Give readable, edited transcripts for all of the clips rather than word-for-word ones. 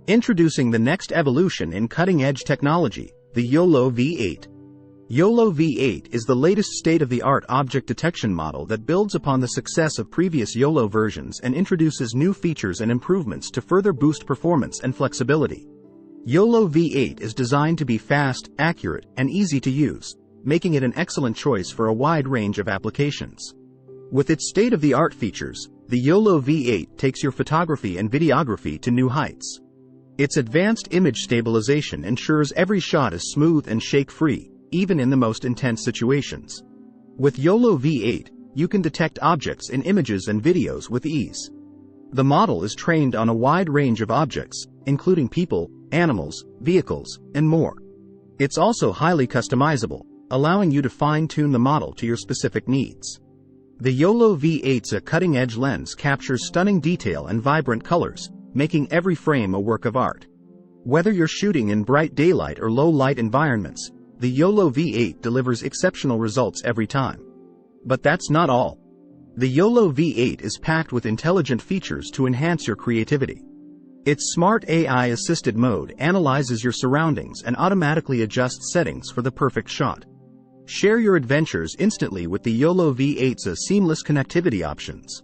Introducing the next evolution in cutting-edge technology, the YOLO V8. YOLO V8 is the latest state-of-the-art object detection model that builds upon the success of previous YOLO versions and introduces new features and improvements to further boost performance and flexibility. YOLO V8 is designed to be fast, accurate, and easy to use, making it an excellent choice for a wide range of applications. With its state-of-the-art features, the YOLO V8 takes your photography and videography to new heights. Its advanced image stabilization ensures every shot is smooth and shake-free, even in the most intense situations. With YOLO V8, you can detect objects in images and videos with ease. The model is trained on a wide range of objects, including people, animals, vehicles, and more. It's also highly customizable, allowing you to fine-tune the model to your specific needs. The YOLO V8's cutting-edge lens captures stunning detail and vibrant colors, making every frame a work of art. Whether you're shooting in bright daylight or low-light environments, the YOLO V8 delivers exceptional results every time. But that's not all. The YOLO V8 is packed with intelligent features to enhance your creativity. Its smart AI-assisted mode analyzes your surroundings and automatically adjusts settings for the perfect shot. Share your adventures instantly with the YOLO V8's seamless connectivity options.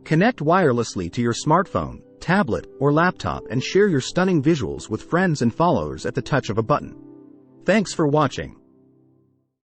Connect wirelessly to your smartphone, tablet, or laptop and share your stunning visuals with friends and followers at the touch of a button. Thanks for watching.